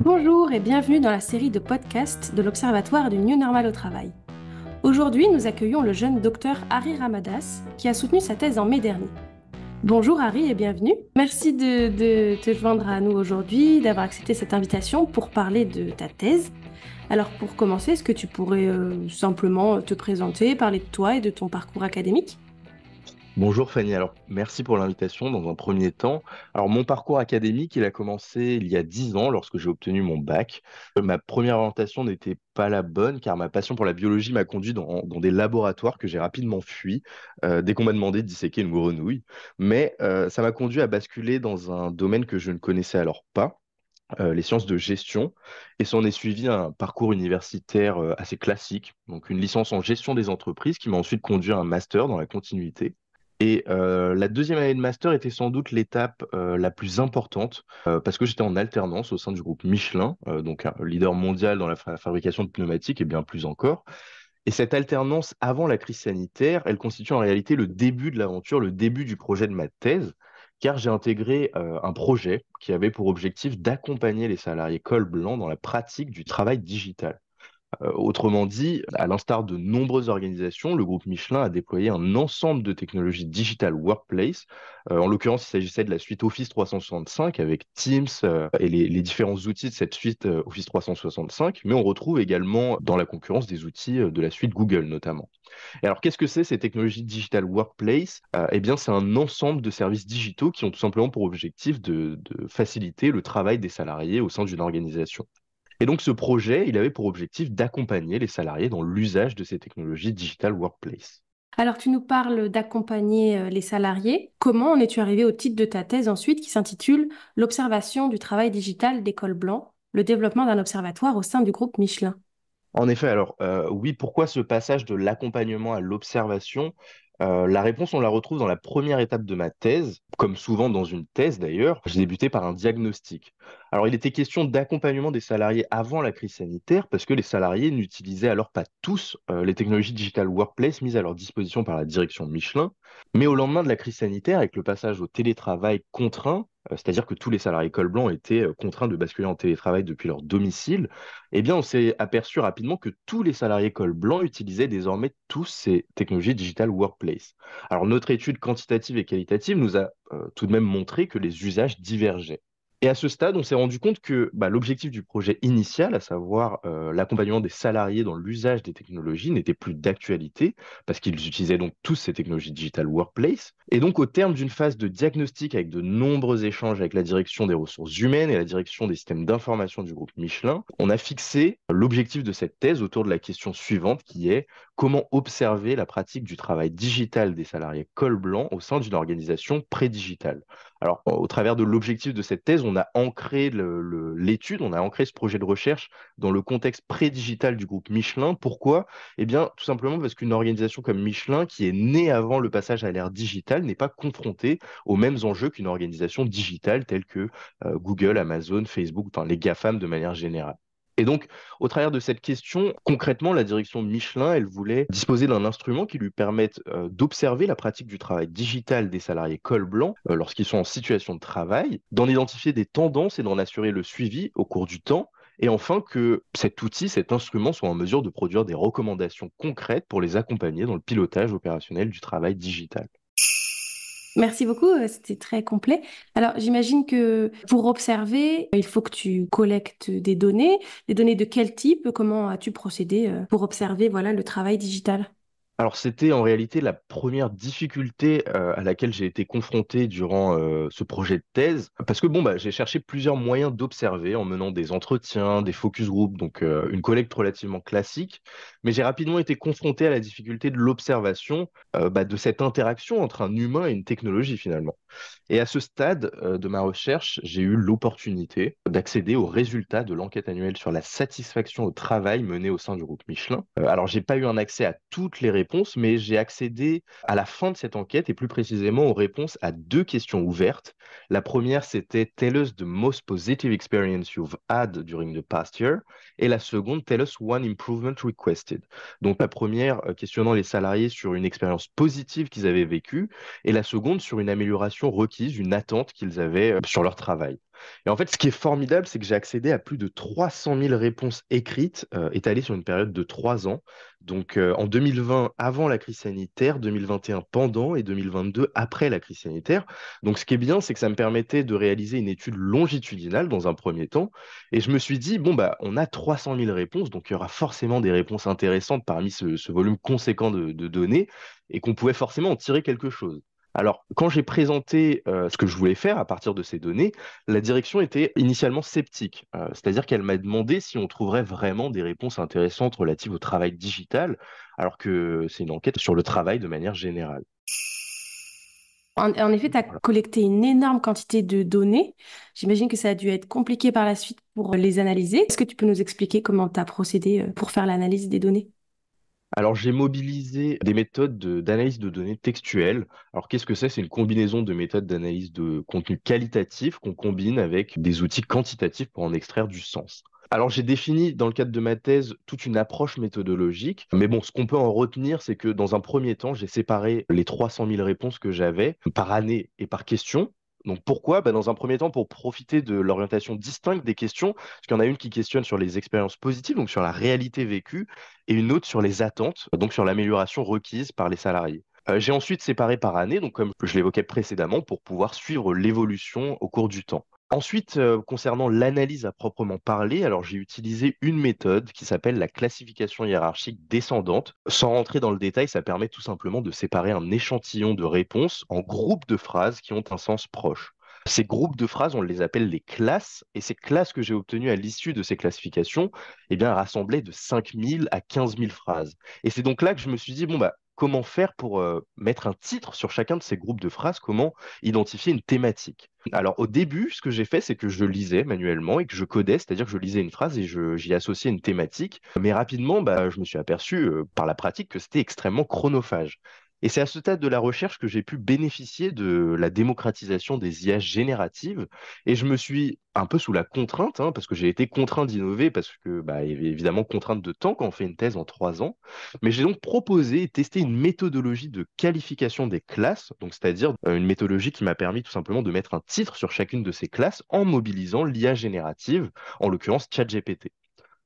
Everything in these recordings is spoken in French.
Bonjour et bienvenue dans la série de podcasts de l'Observatoire du New Normal au travail. Aujourd'hui, nous accueillons le jeune docteur Harry Ramadas qui a soutenu sa thèse en mai dernier. Bonjour Harry et bienvenue. Merci de te joindre à nous aujourd'hui, d'avoir accepté cette invitation pour parler de ta thèse. Alors pour commencer, est-ce que tu pourrais simplement te présenter, parler de toi et de ton parcours académique? Bonjour Fanny, alors merci pour l'invitation dans un premier temps. Alors mon parcours académique, il a commencé il y a 10 ans lorsque j'ai obtenu mon bac. Ma première orientation n'était pas la bonne car ma passion pour la biologie m'a conduit dans des laboratoires que j'ai rapidement fui dès qu'on m'a demandé de disséquer une grenouille. Mais ça m'a conduit à basculer dans un domaine que je ne connaissais alors pas. Les sciences de gestion, et s'en est suivi un parcours universitaire assez classique, donc une licence en gestion des entreprises qui m'a ensuite conduit à un master dans la continuité. Et la deuxième année de master était sans doute l'étape la plus importante parce que j'étais en alternance au sein du groupe Michelin, donc un leader mondial dans la fabrication de pneumatiques et bien plus encore. Et cette alternance avant la crise sanitaire, elle constitue en réalité le début de l'aventure, le début du projet de ma thèse, car j'ai intégré un projet qui avait pour objectif d'accompagner les salariés col blanc dans la pratique du travail digital. Autrement dit, à l'instar de nombreuses organisations, le groupe Michelin a déployé un ensemble de technologies digital workplace. En l'occurrence, il s'agissait de la suite Office 365 avec Teams et les différents outils de cette suite Office 365, mais on retrouve également dans la concurrence des outils de la suite Google notamment. Et alors, qu'est-ce que c'est ces technologies digital workplace? Eh bien, c'est un ensemble de services digitaux qui ont tout simplement pour objectif de faciliter le travail des salariés au sein d'une organisation. Et donc, ce projet, il avait pour objectif d'accompagner les salariés dans l'usage de ces technologies digital workplace. Alors tu nous parles d'accompagner les salariés. Comment en es-tu arrivé au titre de ta thèse ensuite qui s'intitule L'observation du travail digital des cols blancs, le développement d'un observatoire au sein du groupe Michelin? En effet, alors oui, pourquoi ce passage de l'accompagnement à l'observation? La réponse, on la retrouve dans la première étape de ma thèse, comme souvent dans une thèse d'ailleurs. J'ai débuté par un diagnostic. Alors, il était question d'accompagnement des salariés avant la crise sanitaire, parce que les salariés n'utilisaient alors pas tous les technologies digital workplace mises à leur disposition par la direction Michelin. Mais au lendemain de la crise sanitaire, avec le passage au télétravail contraint, c'est-à-dire que tous les salariés col blanc étaient contraints de basculer en télétravail depuis leur domicile, eh bien, on s'est aperçu rapidement que tous les salariés col blanc utilisaient désormais tous ces technologies digital workplace. Alors, notre étude quantitative et qualitative nous a tout de même montré que les usages divergeaient. Et à ce stade, on s'est rendu compte que l'objectif du projet initial, à savoir l'accompagnement des salariés dans l'usage des technologies, n'était plus d'actualité, parce qu'ils utilisaient donc tous ces technologies digital workplace. Et donc, au terme d'une phase de diagnostic avec de nombreux échanges avec la direction des ressources humaines et la direction des systèmes d'information du groupe Michelin, on a fixé l'objectif de cette thèse autour de la question suivante qui est comment observer la pratique du travail digital des salariés col blanc au sein d'une organisation pré-digitale. Alors, au travers de l'objectif de cette thèse, on a ancré l'étude, on a ancré ce projet de recherche dans le contexte pré-digital du groupe Michelin. Pourquoi? Eh bien, tout simplement parce qu'une organisation comme Michelin, qui est née avant le passage à l'ère digitale, n'est pas confrontée aux mêmes enjeux qu'une organisation digitale telle que Google, Amazon, Facebook, enfin les GAFAM de manière générale. Et donc, au travers de cette question, concrètement, la direction Michelin, elle voulait disposer d'un instrument qui lui permette d'observer la pratique du travail digital des salariés col blanc lorsqu'ils sont en situation de travail, d'en identifier des tendances et d'en assurer le suivi au cours du temps, et enfin que cet outil, cet instrument soit en mesure de produire des recommandations concrètes pour les accompagner dans le pilotage opérationnel du travail digital. Merci beaucoup, c'était très complet. Alors j'imagine que pour observer, il faut que tu collectes des données de quel type, comment as-tu procédé pour observer voilà, le travail digital? Alors, c'était en réalité la première difficulté à laquelle j'ai été confronté durant ce projet de thèse, parce que j'ai cherché plusieurs moyens d'observer en menant des entretiens, des focus group, donc une collecte relativement classique, mais j'ai rapidement été confronté à la difficulté de l'observation de cette interaction entre un humain et une technologie finalement. Et à ce stade de ma recherche, j'ai eu l'opportunité d'accéder aux résultats de l'enquête annuelle sur la satisfaction au travail menée au sein du groupe Michelin. Alors, j'ai pas eu un accès à toutes les réponses, mais j'ai accédé à la fin de cette enquête et plus précisément aux réponses à deux questions ouvertes. La première, c'était Tell us the most positive experience you've had during the past year. Et la seconde, Tell us one improvement requested. Donc, la première questionnant les salariés sur une expérience positive qu'ils avaient vécue et la seconde sur une amélioration requise, une attente qu'ils avaient sur leur travail. Et en fait, ce qui est formidable, c'est que j'ai accédé à plus de 300 000 réponses écrites, étalées sur une période de 3 ans. Donc en 2020, avant la crise sanitaire, 2021 pendant et 2022 après la crise sanitaire. Donc ce qui est bien, c'est que ça me permettait de réaliser une étude longitudinale dans un premier temps. Et je me suis dit, bon, bah, on a 300 000 réponses, donc il y aura forcément des réponses intéressantes parmi ce volume conséquent de données et qu'on pouvait forcément en tirer quelque chose. Alors, quand j'ai présenté ce que je voulais faire à partir de ces données, la direction était initialement sceptique. C'est-à-dire qu'elle m'a demandé si on trouverait vraiment des réponses intéressantes relatives au travail digital, alors que c'est une enquête sur le travail de manière générale. En effet, tu as Voilà. collecté une énorme quantité de données. J'imagine que ça a dû être compliqué par la suite pour les analyser. Est-ce que tu peux nous expliquer comment tu as procédé pour faire l'analyse des données? Alors, j'ai mobilisé des méthodes d'analyse de données textuelles. Alors, qu'est-ce que c'est? C'est une combinaison de méthodes d'analyse de contenu qualitatif qu'on combine avec des outils quantitatifs pour en extraire du sens. Alors, j'ai défini dans le cadre de ma thèse toute une approche méthodologique. Mais bon, ce qu'on peut en retenir, c'est que dans un premier temps, j'ai séparé les 300 000 réponses que j'avais par année et par question. Donc pourquoi? Dans un premier temps, pour profiter de l'orientation distincte des questions, parce qu'il y en a une qui questionne sur les expériences positives, donc sur la réalité vécue, et une autre sur les attentes, donc sur l'amélioration requise par les salariés. J'ai ensuite séparé par année, donc comme je l'évoquais précédemment, pour pouvoir suivre l'évolution au cours du temps. Ensuite, concernant l'analyse à proprement parler, alors j'ai utilisé une méthode qui s'appelle la classification hiérarchique descendante. Sans rentrer dans le détail, ça permet tout simplement de séparer un échantillon de réponses en groupes de phrases qui ont un sens proche. Ces groupes de phrases, on les appelle les classes, et ces classes que j'ai obtenues à l'issue de ces classifications, eh bien, rassemblaient de 5 000 à 15 000 phrases. Et c'est donc là que je me suis dit, bon, bah, comment faire pour mettre un titre sur chacun de ces groupes de phrases, comment identifier une thématique. Alors au début, ce que j'ai fait, c'est que je lisais manuellement et que je codais, c'est-à-dire que je lisais une phrase et j'y associais une thématique. Mais rapidement, bah, je me suis aperçu par la pratique que c'était extrêmement chronophage. Et c'est à ce stade de la recherche que j'ai pu bénéficier de la démocratisation des IA génératives. Et je me suis un peu sous la contrainte, hein, parce que j'ai été contraint d'innover, parce que bah, il y avait évidemment contrainte de temps quand on fait une thèse en 3 ans. Mais j'ai donc proposé et testé une méthodologie de qualification des classes, donc c'est-à-dire une méthodologie qui m'a permis tout simplement de mettre un titre sur chacune de ces classes en mobilisant l'IA générative, en l'occurrence ChatGPT.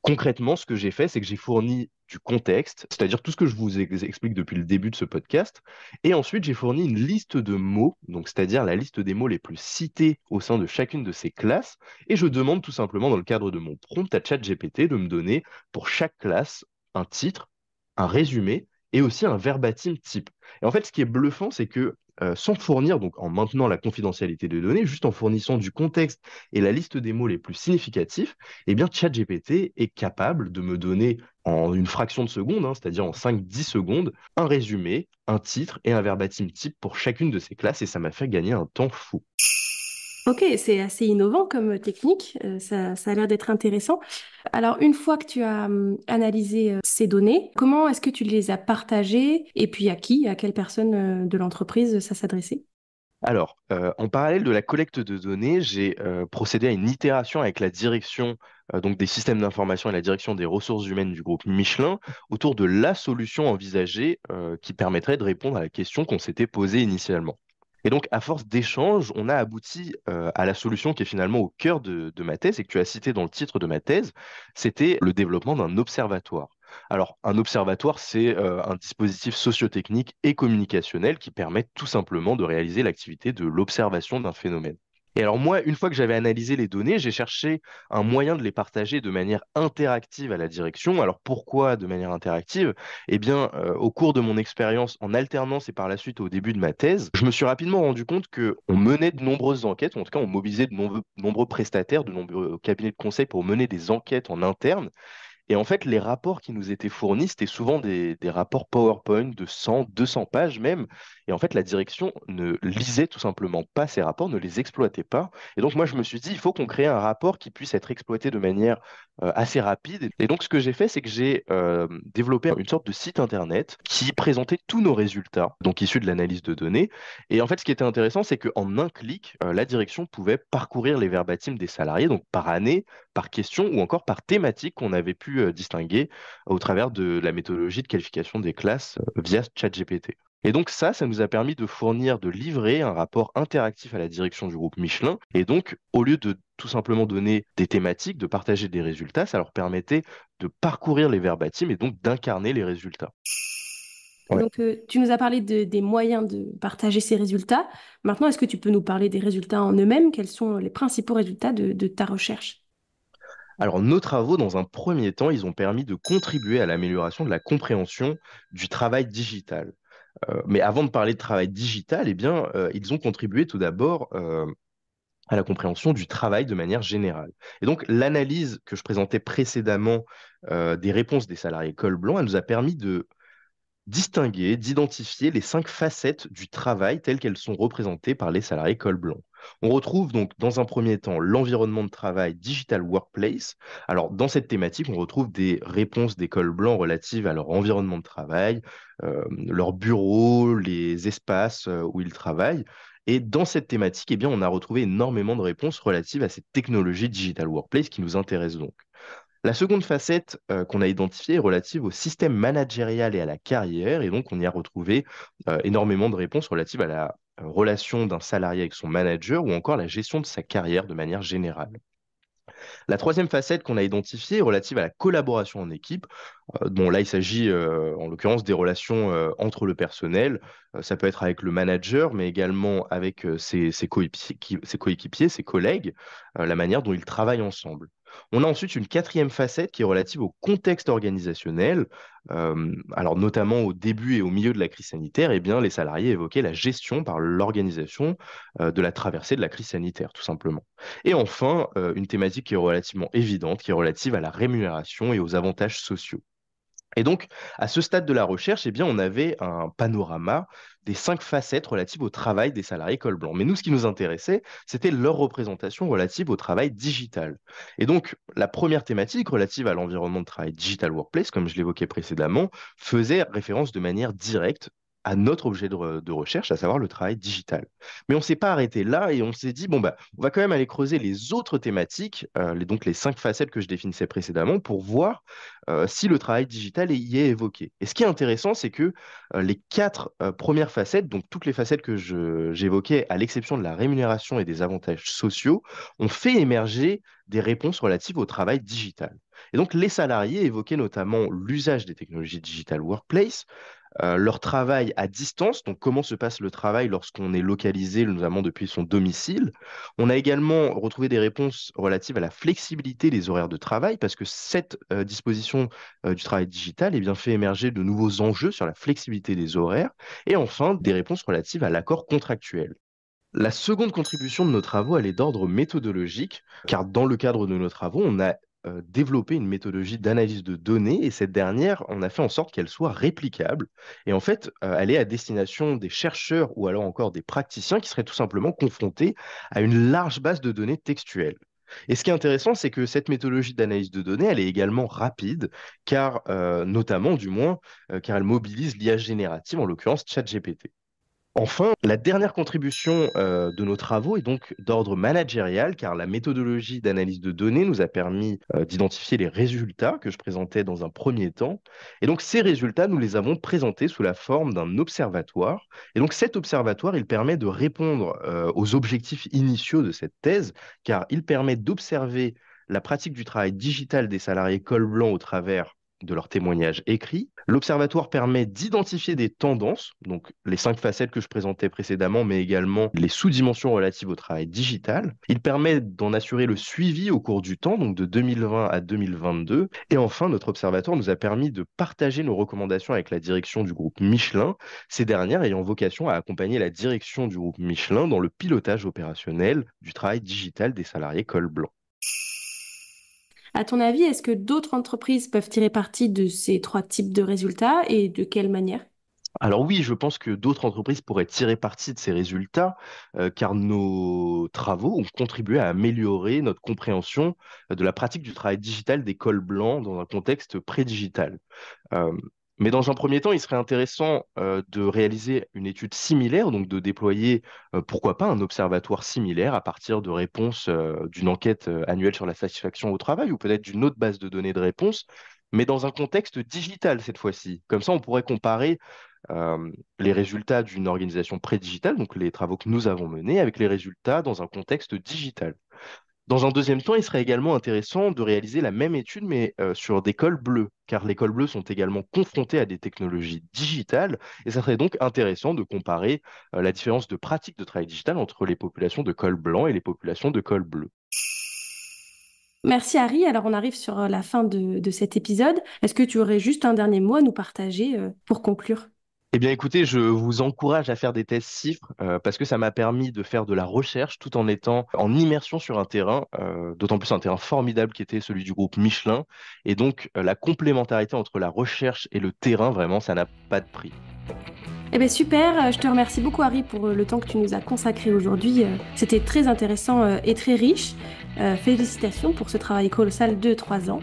Concrètement, ce que j'ai fait, c'est que j'ai fourni du contexte, c'est-à-dire tout ce que je vous explique depuis le début de ce podcast, et ensuite j'ai fourni une liste de mots, donc c'est-à-dire la liste des mots les plus cités au sein de chacune de ces classes, et je demande tout simplement dans le cadre de mon prompt à ChatGPT de me donner pour chaque classe un titre, un résumé et aussi un verbatim type. Et en fait, ce qui est bluffant, c'est que sans fournir, donc en maintenant la confidentialité des données, juste en fournissant du contexte et la liste des mots les plus significatifs, eh bien, ChatGPT est capable de me donner en une fraction de seconde, hein, c'est-à-dire en 5-10 secondes, un résumé, un titre et un verbatim type pour chacune de ces classes, et ça m'a fait gagner un temps fou. Ok, c'est assez innovant comme technique. Ça a l'air d'être intéressant. Alors, une fois que tu as analysé ces données, comment est-ce que tu les as partagées et puis à qui, à quelle personne de l'entreprise ça s'adressait? Alors, en parallèle de la collecte de données, j'ai procédé à une itération avec la direction donc des systèmes d'information et la direction des ressources humaines du groupe Michelin autour de la solution envisagée qui permettrait de répondre à la question qu'on s'était posée initialement. Et donc, à force d'échanges, on a abouti à la solution qui est finalement au cœur de ma thèse et que tu as cité dans le titre de ma thèse, c'était le développement d'un observatoire. Alors, un observatoire, c'est un dispositif sociotechnique et communicationnel qui permet tout simplement de réaliser l'activité de l'observation d'un phénomène. Et alors moi, une fois que j'avais analysé les données, j'ai cherché un moyen de les partager de manière interactive à la direction. Alors pourquoi de manière interactive? Eh bien, au cours de mon expérience en alternance et par la suite au début de ma thèse, je me suis rapidement rendu compte qu'on menait de nombreuses enquêtes, ou en tout cas on mobilisait de nombreux prestataires, de nombreux cabinets de conseil pour mener des enquêtes en interne. Et en fait, les rapports qui nous étaient fournis, c'était souvent des rapports PowerPoint de 100, 200 pages même. Et en fait, la direction ne lisait tout simplement pas ces rapports, ne les exploitait pas. Et donc, moi, je me suis dit, il faut qu'on crée un rapport qui puisse être exploité de manière assez rapide. Et donc, ce que j'ai fait, c'est que j'ai développé une sorte de site internet qui présentait tous nos résultats, donc issus de l'analyse de données. Et en fait, ce qui était intéressant, c'est qu'en un clic, la direction pouvait parcourir les verbatims des salariés, donc par année, par question ou encore par thématique qu'on avait pu distinguer au travers de la méthodologie de qualification des classes via ChatGPT. Et donc ça nous a permis de fournir, de livrer un rapport interactif à la direction du groupe Michelin. Et donc, au lieu de tout simplement donner des thématiques, de partager des résultats, ça leur permettait de parcourir les verbatims et donc d'incarner les résultats. Ouais. Donc, tu nous as parlé des moyens de partager ces résultats. Maintenant, est-ce que tu peux nous parler des résultats en eux-mêmes? Quels sont les principaux résultats de ta recherche? Alors, nos travaux, dans un premier temps, ils ont permis de contribuer à l'amélioration de la compréhension du travail digital. Mais avant de parler de travail digital, eh bien, ils ont contribué tout d'abord à la compréhension du travail de manière générale. Et donc, l'analyse que je présentais précédemment des réponses des salariés col blanc, elle nous a permis de distinguer, d'identifier les 5 facettes du travail telles qu'elles sont représentées par les salariés col blanc. On retrouve donc dans un premier temps l'environnement de travail Digital Workplace. Alors dans cette thématique, on retrouve des réponses des cols blancs relatives à leur environnement de travail, leur bureau, les espaces où ils travaillent. Et dans cette thématique, eh bien, on a retrouvé énormément de réponses relatives à cette technologie Digital Workplace qui nous intéresse donc. La seconde facette qu'on a identifiée est relative au système managérial et à la carrière, et donc on y a retrouvé énormément de réponses relatives à la relation d'un salarié avec son manager ou encore la gestion de sa carrière de manière générale. La troisième facette qu'on a identifiée est relative à la collaboration en équipe. Bon, là, il s'agit en l'occurrence des relations entre le personnel. Ça peut être avec le manager, mais également avec ses coéquipiers, ses collègues, la manière dont ils travaillent ensemble. On a ensuite une quatrième facette qui est relative au contexte organisationnel. Alors, notamment au début et au milieu de la crise sanitaire, eh bien, les salariés évoquaient la gestion par l'organisation de la traversée de la crise sanitaire, tout simplement. Et enfin, une thématique qui est relativement évidente, qui est relative à la rémunération et aux avantages sociaux. Et donc, à ce stade de la recherche, eh bien, on avait un panorama des 5 facettes relatives au travail des salariés col blanc. Mais nous, ce qui nous intéressait, c'était leur représentation relative au travail digital. Et donc, la première thématique relative à l'environnement de travail Digital Workplace, comme je l'évoquais précédemment, faisait référence de manière directe à notre objet de recherche, à savoir le travail digital. Mais on ne s'est pas arrêté là et on s'est dit, bon, bah, on va quand même aller creuser les autres thématiques, donc les 5 facettes que je définissais précédemment, pour voir si le travail digital y est évoqué. Et ce qui est intéressant, c'est que les 4 premières facettes, donc toutes les facettes que j'évoquais, à l'exception de la rémunération et des avantages sociaux, ont fait émerger des réponses relatives au travail digital. Et donc, les salariés évoquaient notamment l'usage des technologies Digital Workplace, leur travail à distance, donc comment se passe le travail lorsqu'on est localisé, notamment depuis son domicile. On a également retrouvé des réponses relatives à la flexibilité des horaires de travail, parce que cette disposition du travail digital eh bien, fait émerger de nouveaux enjeux sur la flexibilité des horaires, et enfin des réponses relatives à l'accord contractuel. La seconde contribution de nos travaux, elle est d'ordre méthodologique, car dans le cadre de nos travaux, on a développé une méthodologie d'analyse de données et cette dernière, on a fait en sorte qu'elle soit réplicable. Et en fait, elle est à destination des chercheurs ou alors encore des praticiens qui seraient tout simplement confrontés à une large base de données textuelles. Et ce qui est intéressant, c'est que cette méthodologie d'analyse de données, elle est également rapide, car notamment, du moins, car elle mobilise l'IA générative, en l'occurrence ChatGPT. Enfin, la dernière contribution de nos travaux est donc d'ordre managérial, car la méthodologie d'analyse de données nous a permis d'identifier les résultats que je présentais dans un premier temps. Et donc, ces résultats, nous les avons présentés sous la forme d'un observatoire. Et donc, cet observatoire, il permet de répondre aux objectifs initiaux de cette thèse, car il permet d'observer la pratique du travail digital des salariés col blanc au travers de leurs témoignages écrits. L'observatoire permet d'identifier des tendances, donc les 5 facettes que je présentais précédemment, mais également les sous-dimensions relatives au travail digital. Il permet d'en assurer le suivi au cours du temps, donc de 2020 à 2022. Et enfin, notre observatoire nous a permis de partager nos recommandations avec la direction du groupe Michelin, ces dernières ayant vocation à accompagner la direction du groupe Michelin dans le pilotage opérationnel du travail digital des salariés col blanc. À ton avis, est-ce que d'autres entreprises peuvent tirer parti de ces trois types de résultats et de quelle manière? Alors oui, je pense que d'autres entreprises pourraient tirer parti de ces résultats, car nos travaux ont contribué à améliorer notre compréhension de la pratique du travail digital des cols blancs dans un contexte pré-digital. Euh, mais dans un premier temps, il serait intéressant de réaliser une étude similaire, donc de déployer, pourquoi pas, un observatoire similaire à partir de réponses d'une enquête annuelle sur la satisfaction au travail ou peut-être d'une autre base de données de réponses, mais dans un contexte digital cette fois-ci. Comme ça, on pourrait comparer les résultats d'une organisation pré-digitale, donc les travaux que nous avons menés, avec les résultats dans un contexte digital. Dans un deuxième temps, il serait également intéressant de réaliser la même étude, mais sur des cols bleus, car les cols bleus sont également confrontés à des technologies digitales, et ça serait donc intéressant de comparer la différence de pratique de travail digital entre les populations de cols blancs et les populations de cols bleus. Merci Harry. Alors on arrive sur la fin de cet épisode. Est-ce que tu aurais juste un dernier mot à nous partager pour conclure? Eh bien, écoutez, je vous encourage à faire des tests CIFRE parce que ça m'a permis de faire de la recherche tout en étant en immersion sur un terrain, d'autant plus un terrain formidable qui était celui du groupe Michelin. Et donc, la complémentarité entre la recherche et le terrain, vraiment, ça n'a pas de prix. Eh bien super, je te remercie beaucoup Harry pour le temps que tu nous as consacré aujourd'hui. C'était très intéressant et très riche. Félicitations pour ce travail colossal de 3 ans.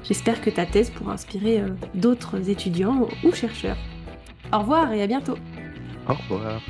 J'espère que ta thèse pourra inspirer d'autres étudiants ou chercheurs. Au revoir et à bientôt. Au revoir.